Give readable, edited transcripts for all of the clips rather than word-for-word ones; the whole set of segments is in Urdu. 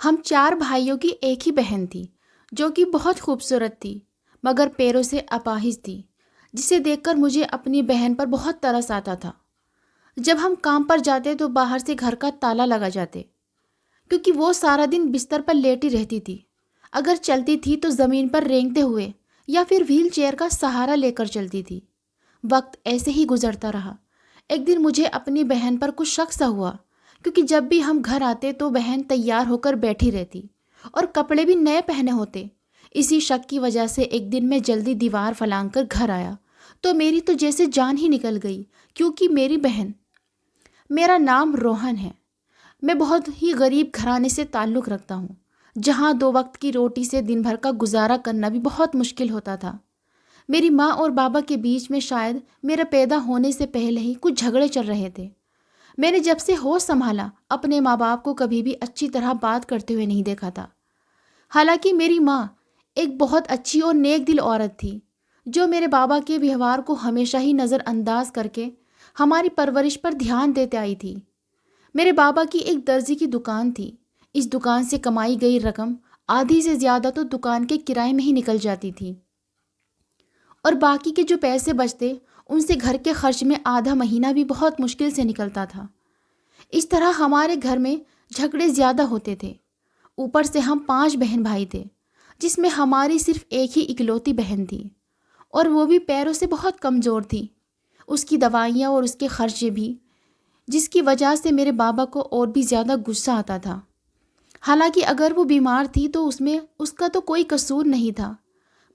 ہم 4 بھائیوں کی ایک ہی بہن تھی جو کہ بہت خوبصورت تھی مگر پیروں سے اپاہج تھی، جسے دیکھ کر مجھے اپنی بہن پر بہت ترس آتا تھا۔ جب ہم کام پر جاتے تو باہر سے گھر کا تالا لگا جاتے کیونکہ وہ سارا دن بستر پر لیٹی رہتی تھی۔ اگر چلتی تھی تو زمین پر رینگتے ہوئے یا پھر وہیل چیئر کا سہارا لے کر چلتی تھی۔ وقت ایسے ہی گزرتا رہا۔ ایک دن مجھے اپنی بہن پر کچھ شک سا ہوا کیونکہ جب بھی ہم گھر آتے تو بہن تیار ہو کر بیٹھی رہتی اور کپڑے بھی نئے پہنے ہوتے۔ اسی شک کی وجہ سے ایک دن میں جلدی دیوار پھلانگ کر گھر آیا تو میری تو جیسے جان ہی نکل گئی، کیونکہ میری بہن… میرا نام روہن ہے۔ میں بہت ہی غریب گھرانے سے تعلق رکھتا ہوں، جہاں 2 وقت کی روٹی سے دن بھر کا گزارا کرنا بھی بہت مشکل ہوتا تھا۔ میری ماں اور بابا کے بیچ میں شاید میرے پیدا ہونے سے پہلے ہی کچھ جھگڑے چل رہے تھے۔ میں نے جب سے ہوش سنبھالا اپنے ماں باپ کو کبھی بھی اچھی طرح بات کرتے ہوئے نہیں دیکھا تھا۔ حالانکہ میری ماں ایک بہت اچھی اور نیک دل عورت تھی جو میرے بابا کے ویوہار کو ہمیشہ ہی نظر انداز کر کے ہماری پرورش پر دھیان دیتے آئی تھی۔ میرے بابا کی ایک درزی کی دکان تھی۔ اس دکان سے کمائی گئی رقم آدھی سے زیادہ تو دکان کے کرائے میں ہی نکل جاتی تھی، اور باقی کے جو پیسے بچتے ان سے گھر کے خرچ میں آدھا مہینہ بھی بہت مشکل سے نکلتا تھا۔ اس طرح ہمارے گھر میں جھگڑے زیادہ ہوتے تھے۔ اوپر سے ہم 5 بہن بھائی تھے، جس میں ہماری صرف ایک ہی اکلوتی بہن تھی، اور وہ بھی پیروں سے بہت کمزور تھی۔ اس کی دوائیاں اور اس کے خرچے بھی، جس کی وجہ سے میرے بابا کو اور بھی زیادہ غصہ آتا تھا۔ حالانکہ اگر وہ بیمار تھی تو اس کا تو کوئی قصور نہیں تھا،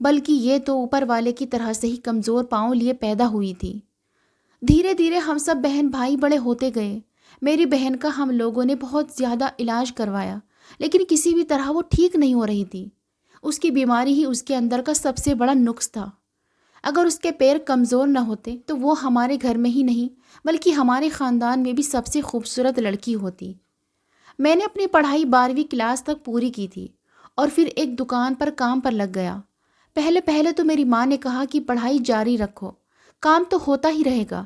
بلکہ یہ تو اوپر والے کی طرح سے ہی کمزور پاؤں لیے پیدا ہوئی تھی۔ دھیرے دھیرے ہم سب بہن بھائی بڑے ہوتے گئے۔ میری بہن کا ہم لوگوں نے بہت زیادہ علاج کروایا، لیکن کسی بھی طرح وہ ٹھیک نہیں ہو رہی تھی۔ اس کی بیماری ہی اس کے اندر کا سب سے بڑا نقص تھا۔ اگر اس کے پیر کمزور نہ ہوتے تو وہ ہمارے گھر میں ہی نہیں بلکہ ہمارے خاندان میں بھی سب سے خوبصورت لڑکی ہوتی۔ میں نے اپنی پڑھائی 12ویں کلاس تک پوری کی تھی اور پھر ایک دکان پر کام پر لگ گیا۔ پہلے تو میری ماں نے کہا کہ پڑھائی جاری رکھو، کام تو ہوتا ہی رہے گا،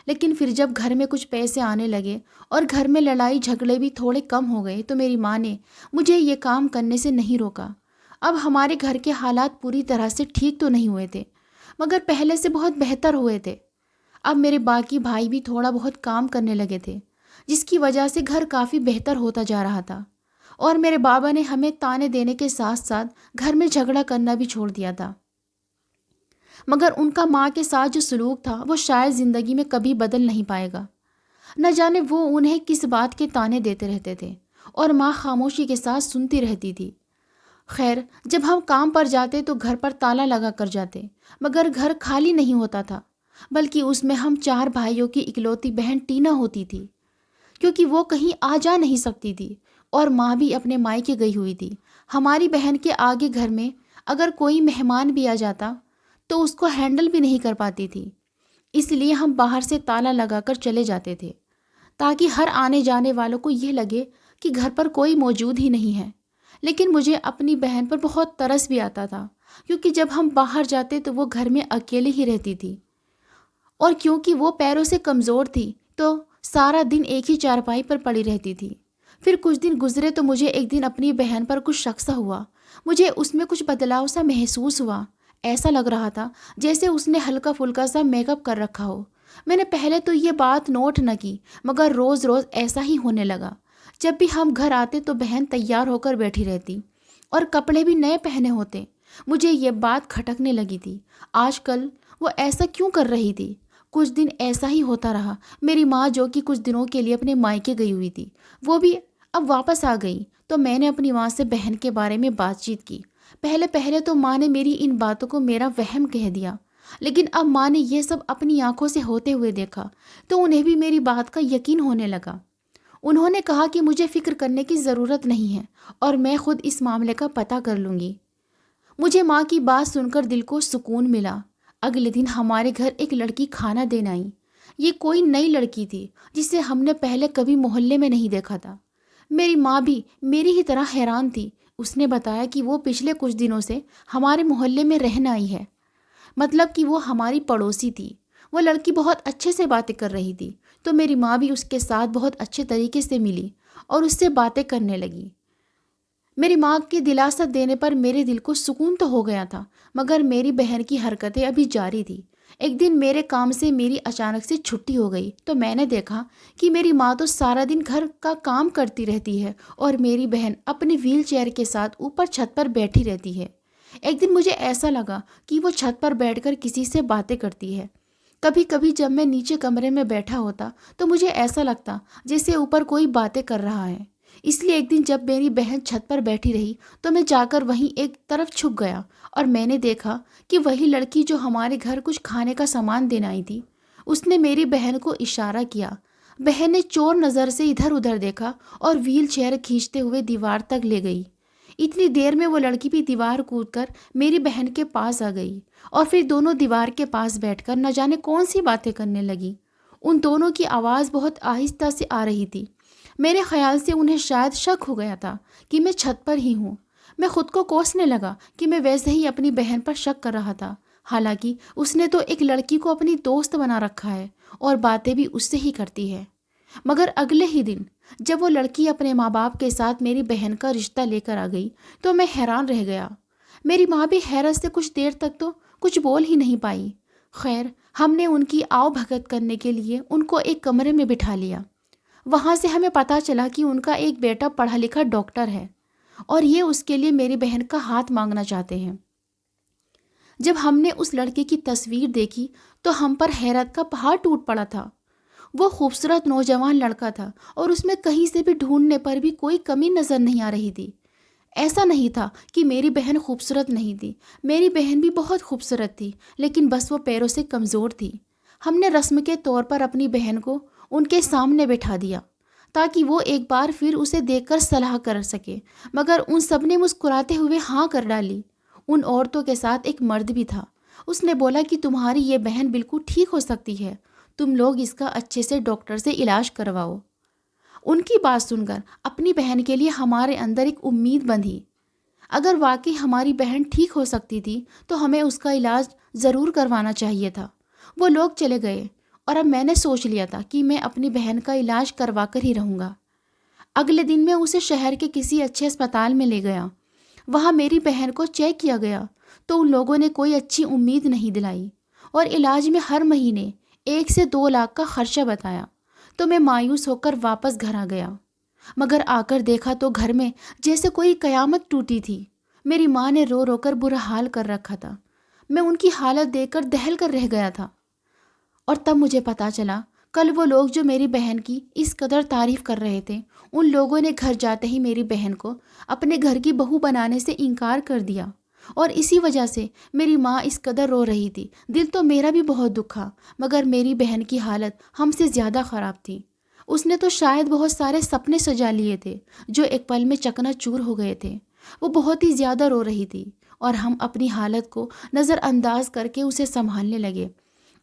لیکن پھر جب گھر میں کچھ پیسے آنے لگے اور گھر میں لڑائی جھگڑے بھی تھوڑے کم ہو گئے تو میری ماں نے مجھے یہ کام کرنے سے نہیں روکا۔ اب ہمارے گھر کے حالات پوری طرح سے ٹھیک تو نہیں ہوئے تھے، مگر پہلے سے بہت بہتر ہوئے تھے۔ اب میرے باقی بھائی بھی تھوڑا بہت کام کرنے لگے تھے، جس کی وجہ سے گھر کافی بہتر ہوتا جا رہا تھا، اور میرے بابا نے ہمیں تانے دینے کے ساتھ ساتھ گھر میں جھگڑا کرنا بھی چھوڑ دیا تھا۔ مگر ان کا ماں کے ساتھ جو سلوک تھا وہ شاید زندگی میں کبھی بدل نہیں پائے گا۔ نہ جانے وہ انہیں کس بات کے تانے دیتے رہتے تھے اور ماں خاموشی کے ساتھ سنتی رہتی تھی۔ خیر، جب ہم کام پر جاتے تو گھر پر تالا لگا کر جاتے، مگر گھر خالی نہیں ہوتا تھا، بلکہ اس میں ہم 4 بھائیوں کی اکلوتی بہن ٹینا ہوتی تھی، کیونکہ وہ کہیں آ جا نہیں سکتی تھی اور ماں بھی اپنے مائکے گئی ہوئی تھی۔ ہماری بہن کے آگے گھر میں اگر کوئی مہمان بھی آ جاتا تو اس کو ہینڈل بھی نہیں کر پاتی تھی، اس لیے ہم باہر سے تالا لگا کر چلے جاتے تھے تاکہ ہر آنے جانے والوں کو یہ لگے کہ گھر پر کوئی موجود ہی نہیں ہے۔ لیکن مجھے اپنی بہن پر بہت ترس بھی آتا تھا، کیونکہ جب ہم باہر جاتے تو وہ گھر میں اکیلے ہی رہتی تھی، اور کیونکہ وہ پیروں سے کمزور تھی تو سارا دن ایک ہی چارپائی پر پڑی رہتی تھی۔ پھر کچھ دن گزرے تو مجھے ایک دن اپنی بہن پر کچھ شک سا ہوا۔ مجھے اس میں کچھ بدلاؤ سا محسوس ہوا۔ ایسا لگ رہا تھا جیسے اس نے ہلکا پھلکا سا میک اپ کر رکھا ہو۔ میں نے پہلے تو یہ بات نوٹ نہ کی، مگر روز روز ایسا ہی ہونے لگا۔ جب بھی ہم گھر آتے تو بہن تیار ہو کر بیٹھی رہتی اور کپڑے بھی نئے پہنے ہوتے۔ مجھے یہ بات کھٹکنے لگی تھی، آج کل وہ ایسا کیوں کر رہی تھی؟ کچھ دن ایسا ہی ہوتا رہا۔ میری ماں جو کہ کچھ دنوں کے لیے اپنے مائکے گئی ہوئی تھی، وہ بھی اب واپس آ گئی، تو میں نے اپنی ماں سے بہن کے بارے میں بات چیت کی۔ پہلے تو ماں نے میری ان باتوں کو میرا وہم کہہ دیا، لیکن اب ماں نے یہ سب اپنی آنکھوں سے ہوتے ہوئے دیکھا تو انہیں بھی میری بات کا یقین ہونے لگا۔ انہوں نے کہا کہ مجھے فکر کرنے کی ضرورت نہیں ہے اور میں خود اس معاملے کا پتہ کر لوں گی۔ مجھے ماں کی بات سن کر دل کو سکون ملا۔ اگلے دن ہمارے گھر ایک لڑکی کھانا دینے آئی۔ یہ کوئی نئی لڑکی تھی جسے ہم نے پہلے کبھی محلے میں نہیں دیکھا تھا۔ میری ماں بھی میری ہی طرح حیران تھی۔ اس نے بتایا کہ وہ پچھلے کچھ دنوں سے ہمارے محلے میں رہنے آئی ہے، مطلب کہ وہ ہماری پڑوسی تھی۔ وہ لڑکی بہت اچھے سے باتیں کر رہی تھی، تو میری ماں بھی اس کے ساتھ بہت اچھے طریقے سے ملی اور اس سے باتیں کرنے لگی۔ میری ماں کے دلاسا دینے پر میرے دل کو سکون تو ہو گیا تھا، مگر میری بہن کی حرکتیں ابھی جاری تھی۔ ایک دن میرے کام سے میری اچانک سے چھٹی ہو گئی تو میں نے دیکھا کہ میری ماں تو سارا دن گھر کا کام کرتی رہتی ہے اور میری بہن اپنی ویل چیئر کے ساتھ اوپر چھت پر بیٹھی رہتی ہے۔ ایک دن مجھے ایسا لگا کہ وہ چھت پر بیٹھ کر کسی سے باتیں کرتی ہے۔ کبھی کبھی جب میں نیچے کمرے میں بیٹھا ہوتا تو مجھے ایسا لگتا جیسے اوپر کوئی باتیں کر رہا ہے۔ اس لیے ایک دن جب میری بہن چھت پر بیٹھی رہی تو میں جا کر وہیں ایک طرف چھپ گیا اور میں نے دیکھا کہ وہی لڑکی جو ہمارے گھر کچھ کھانے کا سامان دینے آئی تھی، اس نے میری بہن کو اشارہ کیا۔ بہن نے چور نظر سے ادھر ادھر دیکھا اور ویل چیئر کھینچتے ہوئے دیوار تک لے گئی۔ اتنی دیر میں وہ لڑکی بھی دیوار کود کر میری بہن کے پاس آ گئی اور پھر دونوں دیوار کے پاس بیٹھ کر نہ جانے کون سی باتیں کرنے لگی۔ ان دونوں کی آواز بہت آہستہ سے آ رہی تھی۔ میرے خیال سے انہیں شاید شک ہو گیا تھا کہ میں چھت پر ہی ہوں۔ میں خود کو کوسنے لگا کہ میں ویسے ہی اپنی بہن پر شک کر رہا تھا، حالانکہ اس نے تو ایک لڑکی کو اپنی دوست بنا رکھا ہے اور باتیں بھی اس سے ہی کرتی ہے۔ مگر اگلے ہی دن جب وہ لڑکی اپنے ماں باپ کے ساتھ میری بہن کا رشتہ لے کر آ گئی تو میں حیران رہ گیا۔ میری ماں بھی حیرت سے کچھ دیر تک تو کچھ بول ہی نہیں پائی۔ خیر، ہم نے ان کی آؤ بھگت کرنے کے لیے ان کو ایک کمرے میں بٹھا لیا۔ وہاں سے ہمیں پتہ چلا کہ ان کا ایک بیٹا پڑھا لکھا ڈاکٹر ہے اور یہ اس کے لیے میری بہن کا ہاتھ مانگنا چاہتے ہیں۔ جب ہم نے اس لڑکے کی تصویر دیکھی تو ہم پر حیرت کا پہاڑ ٹوٹ پڑا تھا۔ وہ خوبصورت نوجوان لڑکا تھا اور اس میں کہیں سے بھی ڈھونڈنے پر بھی کوئی کمی نظر نہیں آ رہی تھی۔ ایسا نہیں تھا کہ میری بہن خوبصورت نہیں تھی، میری بہن بھی بہت خوبصورت تھی، لیکن بس وہ پیروں سے کمزور تھی۔ ہم نے رسم کے طور پر اپنی بہن کو ان کے سامنے بٹھا دیا تاکہ وہ ایک بار پھر اسے دیکھ کر صلاح کر سکے، مگر ان سب نے مسکراتے ہوئے ہاں کر ڈالی۔ ان عورتوں کے ساتھ ایک مرد بھی تھا۔ اس نے بولا کہ تمہاری یہ بہن بالکل ٹھیک ہو سکتی ہے، تم لوگ اس کا اچھے سے ڈاکٹر سے علاج کرواؤ۔ ان کی بات سن کر اپنی بہن کے لیے ہمارے اندر ایک امید بندھی۔ اگر واقعی ہماری بہن ٹھیک ہو سکتی تھی تو ہمیں اس کا علاج ضرور کروانا چاہیے تھا۔ وہ لوگ چلے گئے اور اب میں نے سوچ لیا تھا کہ میں اپنی بہن کا علاج کروا کر ہی رہوں گا۔ اگلے دن میں اسے شہر کے کسی اچھے اسپتال میں لے گیا۔ وہاں میری بہن کو چیک کیا گیا تو ان لوگوں نے کوئی اچھی امید نہیں دلائی اور علاج میں ہر مہینے 1 سے 2 لاکھ کا خرچہ بتایا۔ تو میں مایوس ہو کر واپس گھر آ گیا، مگر آ کر دیکھا تو گھر میں جیسے کوئی قیامت ٹوٹی تھی۔ میری ماں نے رو رو کر برا حال کر رکھا تھا۔ میں ان کی حالت دیکھ کر دہل کر رہ گیا تھا اور تب مجھے پتا چلا کل وہ لوگ جو میری بہن کی اس قدر تعریف کر رہے تھے، ان لوگوں نے گھر جاتے ہی میری بہن کو اپنے گھر کی بہو بنانے سے انکار کر دیا اور اسی وجہ سے میری ماں اس قدر رو رہی تھی۔ دل تو میرا بھی بہت دکھا، مگر میری بہن کی حالت ہم سے زیادہ خراب تھی۔ اس نے تو شاید بہت سارے سپنے سجا لیے تھے جو ایک پل میں چکنا چور ہو گئے تھے۔ وہ بہت ہی زیادہ رو رہی تھی اور ہم اپنی حالت کو نظر انداز کر کے اسے سنبھالنے لگے۔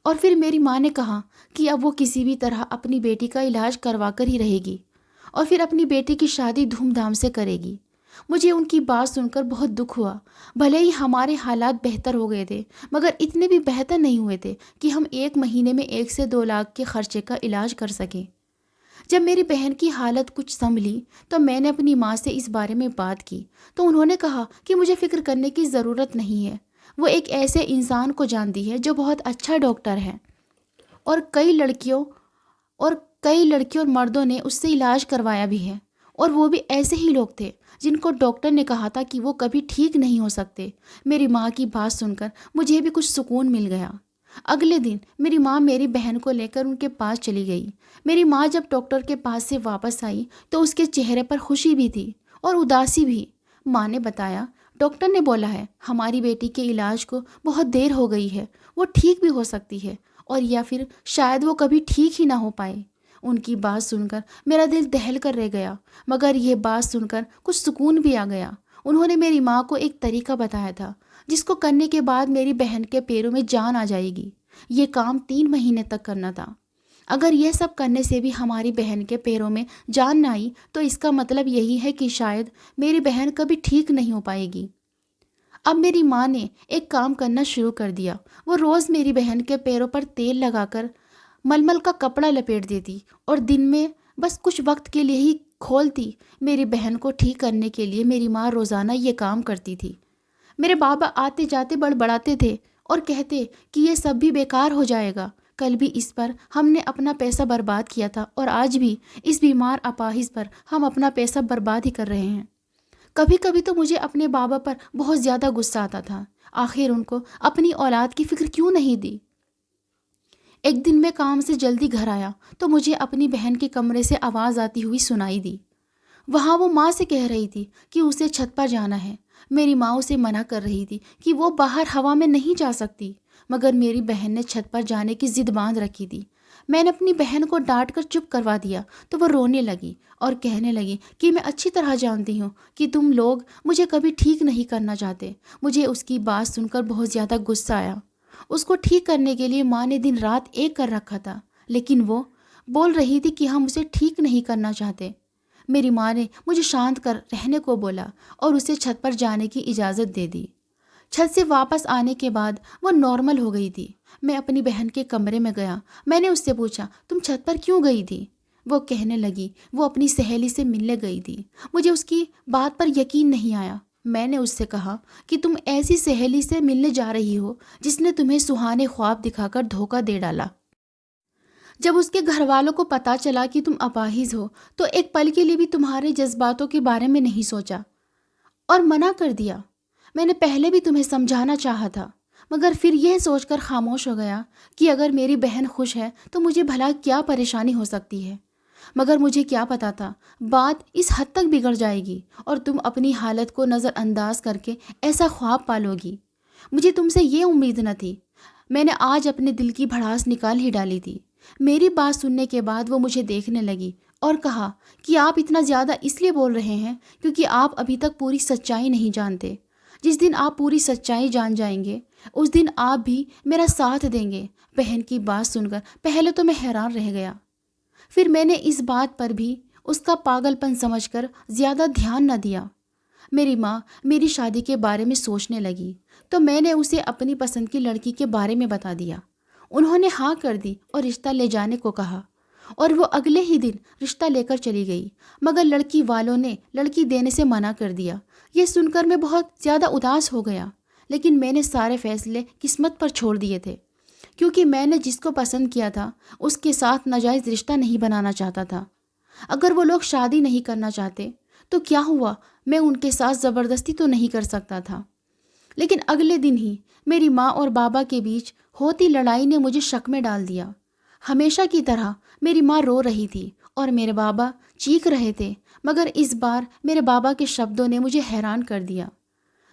اور پھر میری ماں نے کہا کہ اب وہ کسی بھی طرح اپنی بیٹی کا علاج کروا کر ہی رہے گی اور پھر اپنی بیٹی کی شادی دھوم دھام سے کرے گی۔ مجھے ان کی بات سن کر بہت دکھ ہوا۔ بھلے ہی ہمارے حالات بہتر ہو گئے تھے، مگر اتنے بھی بہتر نہیں ہوئے تھے کہ ہم ایک مہینے میں 1 سے 2 لاکھ کے خرچے کا علاج کر سکیں۔ جب میری بہن کی حالت کچھ سنبھلی تو میں نے اپنی ماں سے اس بارے میں بات کی تو انہوں نے کہا کہ مجھے فکر کرنے کی ضرورت نہیں ہے۔ وہ ایک ایسے انسان کو جانتی ہے جو بہت اچھا ڈاکٹر ہے اور کئی لڑکیوں اور مردوں نے اس سے علاج کروایا بھی ہے، اور وہ بھی ایسے ہی لوگ تھے جن کو ڈاکٹر نے کہا تھا کہ وہ کبھی ٹھیک نہیں ہو سکتے۔ میری ماں کی بات سن کر مجھے بھی کچھ سکون مل گیا۔ اگلے دن میری ماں میری بہن کو لے کر ان کے پاس چلی گئی۔ میری ماں جب ڈاکٹر کے پاس سے واپس آئی تو اس کے چہرے پر خوشی بھی تھی اور اداسی بھی۔ ماں نے بتایا، ڈاکٹر نے بولا ہے ہماری بیٹی کے علاج کو بہت دیر ہو گئی ہے، وہ ٹھیک بھی ہو سکتی ہے اور یا پھر شاید وہ کبھی ٹھیک ہی نہ ہو پائے۔ ان کی بات سن کر میرا دل دہل کر رہ گیا، مگر یہ بات سن کر کچھ سکون بھی آ گیا۔ انہوں نے میری ماں کو ایک طریقہ بتایا تھا جس کو کرنے کے بعد میری بہن کے پیروں میں جان آ جائے گی۔ یہ کام 3 مہینے تک کرنا تھا۔ اگر یہ سب کرنے سے بھی ہماری بہن کے پیروں میں جان نہ آئی تو اس کا مطلب یہی ہے کہ شاید میری بہن کبھی ٹھیک نہیں ہو پائے گی۔ اب میری ماں نے ایک کام کرنا شروع کر دیا۔ وہ روز میری بہن کے پیروں پر تیل لگا کر ململ کا کپڑا لپیٹ دیتی اور دن میں بس کچھ وقت کے لیے ہی کھولتی میری بہن کو ٹھیک کرنے کے لیے میری ماں روزانہ یہ کام کرتی تھی۔ میرے بابا آتے جاتے بڑبڑاتے تھے اور کہتے کہ یہ سب بھی بیکار ہو جائے گا، کل بھی اس پر ہم نے اپنا پیسہ برباد کیا تھا اور آج بھی اس بیمار اپاہج پر ہم اپنا پیسہ برباد ہی کر رہے ہیں۔ کبھی کبھی تو مجھے اپنے بابا پر بہت زیادہ غصہ آتا تھا، آخر ان کو اپنی اولاد کی فکر کیوں نہیں دی۔ ایک دن میں کام سے جلدی گھر آیا تو مجھے اپنی بہن کے کمرے سے آواز آتی ہوئی سنائی دی۔ وہاں وہ ماں سے کہہ رہی تھی کہ اسے چھت پر جانا ہے۔ میری ماں اسے منع کر رہی تھی کہ وہ باہر ہوا میں نہیں جا سکتی، مگر میری بہن نے چھت پر جانے کی ضد باندھ رکھی تھی۔ میں نے اپنی بہن کو ڈانٹ کر چپ کروا دیا تو وہ رونے لگی اور کہنے لگی کہ میں اچھی طرح جانتی ہوں کہ تم لوگ مجھے کبھی ٹھیک نہیں کرنا چاہتے۔ مجھے اس کی بات سن کر بہت زیادہ غصہ آیا۔ اس کو ٹھیک کرنے کے لیے ماں نے دن رات ایک کر رکھا تھا، لیکن وہ بول رہی تھی کہ ہم اسے ٹھیک نہیں کرنا چاہتے۔ میری ماں نے مجھے شانت کر رہنے کو بولا اور اسے چھت پر جانے کی اجازت دے دی۔ چھت سے واپس آنے کے بعد وہ نارمل ہو گئی تھی۔ میں اپنی بہن کے کمرے میں گیا۔ میں نے اس سے پوچھا، تم چھت پر کیوں گئی تھی؟ وہ کہنے لگی وہ اپنی سہیلی سے ملنے گئی تھی۔ مجھے اس کی بات پر یقین نہیں آیا۔ میں نے اس سے کہا کہ تم ایسی سہیلی سے ملنے جا رہی ہو جس نے تمہیں سہانے خواب دکھا کر دھوکہ دے ڈالا۔ جب اس کے گھر والوں کو پتہ چلا کہ تم اپاہج ہو تو ایک پل کے لیے بھی تمہارے جذباتوں کے بارے میں نہیں سوچا اور منع کر دیا۔ میں نے پہلے بھی تمہیں سمجھانا چاہا تھا، مگر پھر یہ سوچ کر خاموش ہو گیا کہ اگر میری بہن خوش ہے تو مجھے بھلا کیا پریشانی ہو سکتی ہے۔ مگر مجھے کیا پتا تھا بات اس حد تک بگڑ جائے گی اور تم اپنی حالت کو نظر انداز کر کے ایسا خواب پالو گی۔ مجھے تم سے یہ امید نہ تھی۔ میں نے آج اپنے دل کی بھڑاس نکال ہی ڈالی تھی۔ میری بات سننے کے بعد وہ مجھے دیکھنے لگی اور کہا کہ آپ اتنا زیادہ اس لیے بول رہے ہیں کیونکہ آپ ابھی تک پوری سچائی نہیں جانتے۔ جس دن آپ پوری سچائی جان جائیں گے اس دن آپ بھی میرا ساتھ دیں گے۔ بہن کی بات سن کر پہلے تو میں حیران رہ گیا، پھر میں نے اس بات پر بھی اس کا پاگل پن سمجھ کر زیادہ دھیان نہ دیا۔ میری ماں میری شادی کے بارے میں سوچنے لگی تو میں نے اسے اپنی پسند کی لڑکی کے بارے میں بتا دیا۔ انہوں نے ہاں کر دی اور رشتہ لے جانے کو کہا اور وہ اگلے ہی دن رشتہ لے کر چلی گئی، مگر لڑکی والوں نے لڑکی دینے سے منع کر دیا۔ یہ سن کر میں بہت زیادہ اداس ہو گیا، لیکن میں نے سارے فیصلے قسمت پر چھوڑ دیے تھے، کیونکہ میں نے جس کو پسند کیا تھا اس کے ساتھ ناجائز رشتہ نہیں بنانا چاہتا تھا۔ اگر وہ لوگ شادی نہیں کرنا چاہتے تو کیا ہوا، میں ان کے ساتھ زبردستی تو نہیں کر سکتا تھا۔ لیکن اگلے دن ہی میری ماں اور بابا کے بیچ ہوتی لڑائی نے مجھے شک میں ڈال دیا۔ ہمیشہ کی طرح میری ماں رو رہی تھی اور میرے بابا چیخ رہے تھے، مگر اس بار میرے بابا کے شبدوں نے مجھے حیران کر دیا۔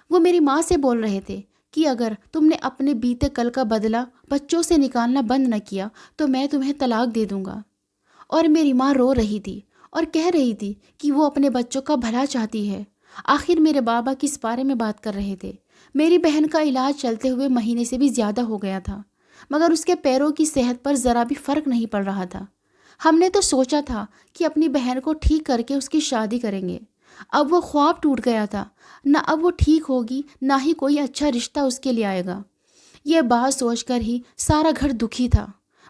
وہ میری ماں سے بول رہے تھے کہ اگر تم نے اپنے بیتے کل کا بدلہ بچوں سے نکالنا بند نہ کیا تو میں تمہیں طلاق دے دوں گا۔ اور میری ماں رو رہی تھی اور کہہ رہی تھی کہ وہ اپنے بچوں کا بھلا چاہتی ہے۔ آخر میرے بابا کس بارے میں بات کر رہے تھے؟ میری بہن کا علاج چلتے ہوئے مہینے سے بھی زیادہ ہو گیا تھا، مگر اس کے پیروں کی صحت پر ذرا بھی فرق نہیں پڑ رہا تھا۔ ہم نے تو سوچا تھا کہ اپنی بہن کو ٹھیک کر کے اس کی شادی کریں گے۔ اب وہ خواب ٹوٹ گیا تھا، نہ اب وہ ٹھیک ہوگی نہ ہی کوئی اچھا رشتہ اس کے لیے آئے گا۔ یہ بات سوچ کر ہی سارا گھر دکھی تھا،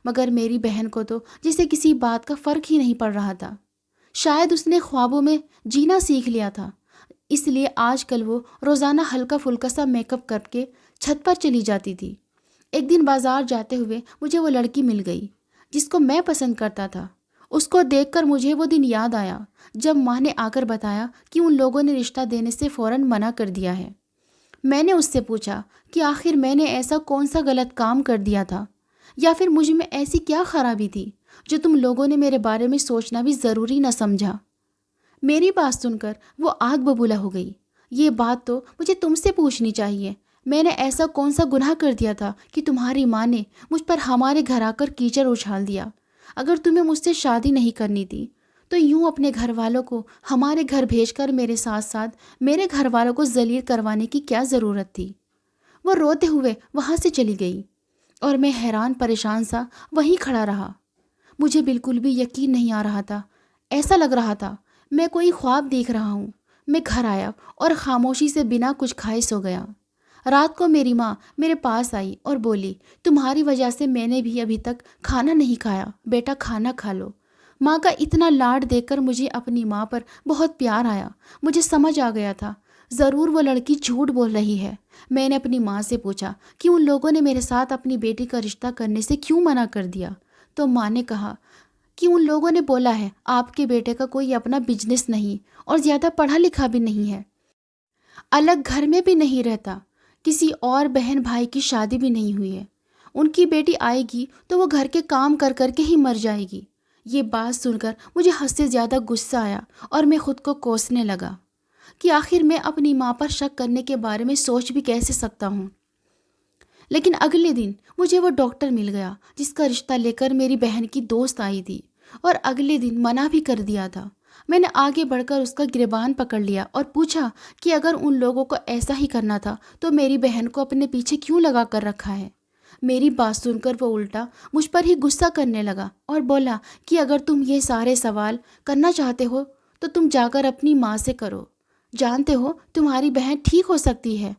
مگر میری بہن کو تو جسے کسی بات کا فرق ہی نہیں پڑ رہا تھا۔ شاید اس نے خوابوں میں جینا سیکھ لیا تھا، اس لیے آج کل وہ روزانہ ہلکا پھلکا سا میک اپ کر کے چھت پر چلی جاتی تھی۔ ایک دن بازار جاتے ہوئے مجھے وہ لڑکی مل گئی جس کو میں پسند کرتا تھا۔ اس کو دیکھ کر مجھے وہ دن یاد آیا جب ماں نے آ کر بتایا کہ ان لوگوں نے رشتہ دینے سے فوراً منع کر دیا ہے۔ میں نے اس سے پوچھا کہ آخر میں نے ایسا کون سا غلط کام کر دیا تھا، یا پھر مجھ میں ایسی کیا خرابی تھی جو تم لوگوں نے میرے بارے میں سوچنا بھی ضروری نہ سمجھا۔ میری بات سن کر وہ آگ ببولا ہو گئی۔ یہ بات تو مجھے تم سے پوچھنی چاہیے، میں نے ایسا کون سا گناہ کر دیا تھا کہ تمہاری ماں نے مجھ پر ہمارے گھر آ کر کیچڑ اچھال دیا؟ اگر تمہیں مجھ سے شادی نہیں کرنی تھی تو یوں اپنے گھر والوں کو ہمارے گھر بھیج کر میرے ساتھ ساتھ میرے گھر والوں کو ذلیل کروانے کی کیا ضرورت تھی؟ وہ روتے ہوئے وہاں سے چلی گئی اور میں حیران پریشان سا وہیں کھڑا رہا۔ مجھے بالکل بھی یقین نہیں آ رہا تھا، ایسا لگ رہا تھا میں کوئی خواب دیکھ رہا ہوں۔ میں گھر آیا اور خاموشی سے بنا کچھ کھائے سو گیا۔ رات کو میری ماں میرے پاس آئی اور بولی، تمہاری وجہ سے میں نے بھی ابھی تک کھانا نہیں کھایا، بیٹا کھانا کھا لو۔ ماں کا اتنا لاڈ دیکھ کر مجھے اپنی ماں پر بہت پیار آیا۔ مجھے سمجھ آ گیا تھا ضرور وہ لڑکی جھوٹ بول رہی ہے۔ میں نے اپنی ماں سے پوچھا کہ ان لوگوں نے میرے ساتھ اپنی بیٹی کا رشتہ کرنے سے کیوں منع کر دیا؟ تو ماں نے کہا کہ ان لوگوں نے بولا ہے آپ کے بیٹے کا کوئی اپنا بزنس نہیں اور زیادہ پڑھا لکھا بھی نہیں ہے، الگ گھر میں بھی نہیں رہتا، کسی اور بہن بھائی کی شادی بھی نہیں ہوئی ہے، ان کی بیٹی آئے گی تو وہ گھر کے کام کر کر کے ہی مر جائے گی۔ یہ بات سن کر مجھے حد سے زیادہ غصہ آیا اور میں خود کو کوسنے لگا کہ آخر میں اپنی ماں پر شک کرنے کے بارے میں سوچ بھی کیسے سکتا ہوں۔ لیکن اگلے دن مجھے وہ ڈاکٹر مل گیا جس کا رشتہ لے کر میری بہن کی دوست آئی تھی، اور اگلے دن منع بھی کر دیا تھا۔ میں نے آگے بڑھ کر اس کا گریبان پکڑ لیا اور پوچھا کہ اگر ان لوگوں کو ایسا ہی کرنا تھا تو میری بہن کو اپنے پیچھے کیوں لگا کر رکھا ہے؟ میری بات سن کر وہ الٹا مجھ پر ہی غصہ کرنے لگا اور بولا کہ اگر تم یہ سارے سوال کرنا چاہتے ہو تو تم جا کر اپنی ماں سے کرو، جانتے ہو تمہاری بہن ٹھیک ہو سکتی ہے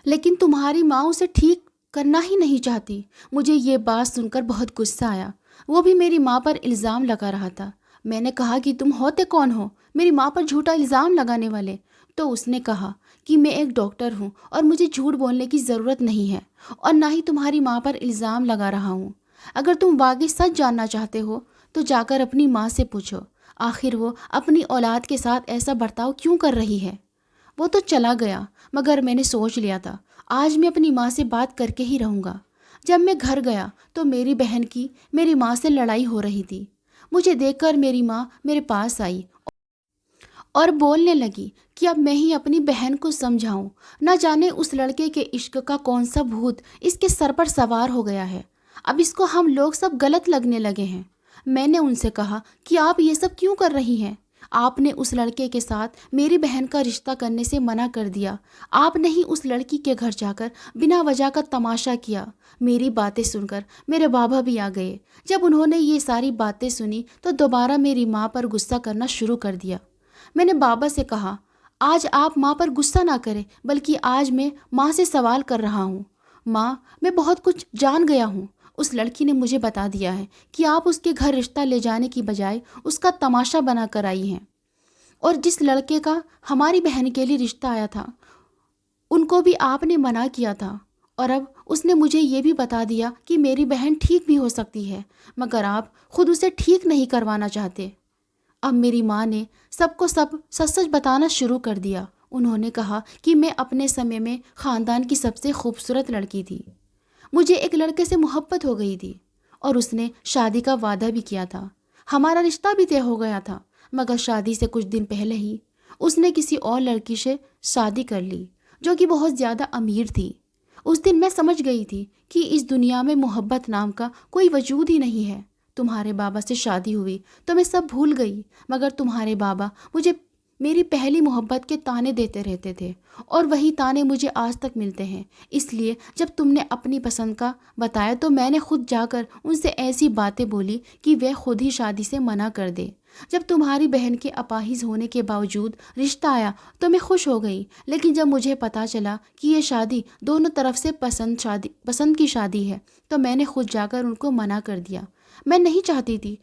لیکن تمہاری ماں اسے ٹھیک کرنا ہی نہیں چاہتی۔ مجھے یہ بات سن کر بہت غصہ آیا، وہ بھی میری ماں پر الزام لگا رہا تھا۔ میں نے کہا کہ تم ہوتے کون ہو میری ماں پر جھوٹا الزام لگانے والے؟ تو اس نے کہا کہ میں ایک ڈاکٹر ہوں اور مجھے جھوٹ بولنے کی ضرورت نہیں ہے اور نہ ہی تمہاری ماں پر الزام لگا رہا ہوں۔ اگر تم واقعی سچ جاننا چاہتے ہو تو جا کر اپنی ماں سے پوچھو، آخر وہ اپنی اولاد کے ساتھ ایسا برتاؤ کیوں کر رہی ہے۔ وہ تو چلا گیا مگر میں نے سوچ لیا تھا آج میں اپنی ماں سے بات کر کے ہی رہوں گا۔ جب میں گھر گیا تو میری بہن کی میری ماں سے لڑائی ہو رہی تھی۔ مجھے دیکھ کر میری ماں میرے پاس آئی اور بولنے لگی کہ اب میں ہی اپنی بہن کو سمجھاؤں، نہ جانے اس لڑکے کے عشق کا کون سا بھوت اس کے سر پر سوار ہو گیا ہے، اب اس کو ہم لوگ سب غلط لگنے لگے ہیں۔ میں نے ان سے کہا کہ آپ یہ سب کیوں کر رہی ہیں؟ آپ نے اس لڑکے کے ساتھ میری بہن کا رشتہ کرنے سے منع کر دیا، آپ نے ہی اس لڑکی کے گھر جا کر بنا وجہ کا تماشا کیا۔ میری باتیں سن کر میرے بابا بھی آ گئے۔ جب انہوں نے یہ ساری باتیں سنی تو دوبارہ میری ماں پر غصہ کرنا شروع کر دیا۔ میں نے بابا سے کہا آج آپ ماں پر غصہ نہ کریں بلکہ آج میں ماں سے سوال کر رہا ہوں۔ ماں، میں بہت کچھ جان گیا ہوں، اس لڑکی نے مجھے بتا دیا ہے کہ آپ اس کے گھر رشتہ لے جانے کی بجائے اس کا تماشا بنا کر آئی ہیں، اور جس لڑکے کا ہماری بہن کے لیے رشتہ آیا تھا ان کو بھی آپ نے منع کیا تھا، اور اب اس نے مجھے یہ بھی بتا دیا کہ میری بہن ٹھیک بھی ہو سکتی ہے مگر آپ خود اسے ٹھیک نہیں کروانا چاہتے۔ اب میری ماں نے سب کو سب سچ سچ بتانا شروع کر دیا۔ انہوں نے کہا کہ میں اپنے سمے میں خاندان کی سب سے خوبصورت لڑکی تھی، مجھے ایک لڑکے سے محبت ہو گئی تھی اور اس نے شادی کا وعدہ بھی کیا تھا، ہمارا رشتہ بھی طے ہو گیا تھا، مگر شادی سے کچھ دن پہلے ہی اس نے کسی اور لڑکی سے شادی کر لی جو کہ بہت زیادہ امیر تھی۔ اس دن میں سمجھ گئی تھی کہ اس دنیا میں محبت نام کا کوئی وجود ہی نہیں ہے۔ تمہارے بابا سے شادی ہوئی تو میں سب بھول گئی، مگر تمہارے بابا مجھے میری پہلی محبت کے تانے دیتے رہتے تھے اور وہی تانے مجھے آج تک ملتے ہیں۔ اس لیے جب تم نے اپنی پسند کا بتایا تو میں نے خود جا کر ان سے ایسی باتیں بولی کہ وہ خود ہی شادی سے منع کر دے۔ جب تمہاری بہن کے اپاہج ہونے کے باوجود رشتہ آیا تو میں خوش ہو گئی، لیکن جب مجھے پتہ چلا کہ یہ شادی دونوں طرف سے پسند کی شادی ہے تو میں نے خود جا کر ان کو منع کر دیا۔ میں نہیں چاہتی تھی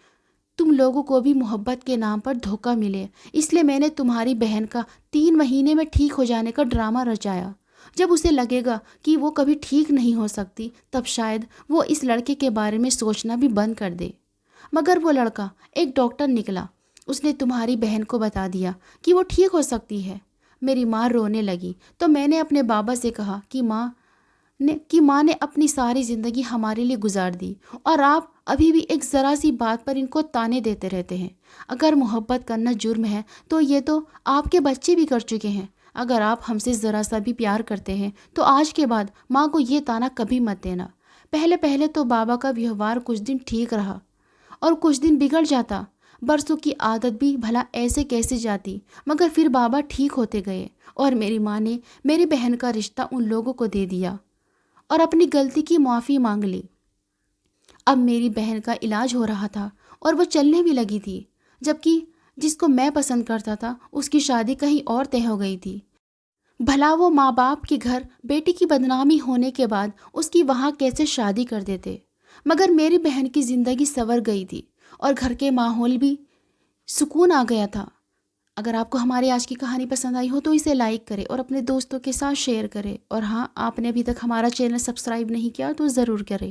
تم لوگوں کو بھی محبت کے نام پر دھوکہ ملے، اس لیے میں نے تمہاری بہن کا 3 مہینے میں ٹھیک ہو جانے کا ڈرامہ رچایا۔ جب اسے لگے گا کہ وہ کبھی ٹھیک نہیں ہو سکتی تب شاید وہ اس لڑکے کے بارے میں سوچنا بھی بند کر دے۔ مگر وہ لڑکا ایک ڈاکٹر نکلا، اس نے تمہاری بہن کو بتا دیا کہ وہ ٹھیک ہو سکتی ہے۔ میری ماں رونے لگی تو میں نے اپنے بابا سے کہا کہ ماں نے اپنی ساری زندگی ہمارے لیے گزار دی اور آپ ابھی بھی ایک ذرا سی بات پر ان کو تانے دیتے رہتے ہیں۔ اگر محبت کرنا جرم ہے تو یہ تو آپ کے بچے بھی کر چکے ہیں۔ اگر آپ ہم سے ذرا سا بھی پیار کرتے ہیں تو آج کے بعد ماں کو یہ تانا کبھی مت دینا۔ پہلے تو بابا کا ویوہار کچھ دن ٹھیک رہا اور کچھ دن بگڑ جاتا، برسوں کی عادت بھی بھلا ایسے کیسے جاتی، مگر پھر بابا ٹھیک ہوتے گئے اور میری ماں نے میری بہن کا رشتہ ان لوگوں کو دے دیا اور اپنی غلطی کی معافی مانگ لی۔ اب میری بہن کا علاج ہو رہا تھا اور وہ چلنے بھی لگی تھی، جبکہ جس کو میں پسند کرتا تھا اس کی شادی کہیں اور طے ہو گئی تھی۔ بھلا وہ ماں باپ کے گھر بیٹی کی بدنامی ہونے کے بعد اس کی وہاں کیسے شادی کر دیتے؟ مگر میری بہن کی زندگی سنور گئی تھی اور گھر کے ماحول بھی سکون آ گیا تھا۔ اگر آپ کو ہماری آج کی کہانی پسند آئی ہو تو اسے لائک کرے اور اپنے دوستوں کے ساتھ شیئر کرے، اور ہاں، آپ نے ابھی تک ہمارا چینل سبسکرائب نہیں کیا تو ضرور کرے۔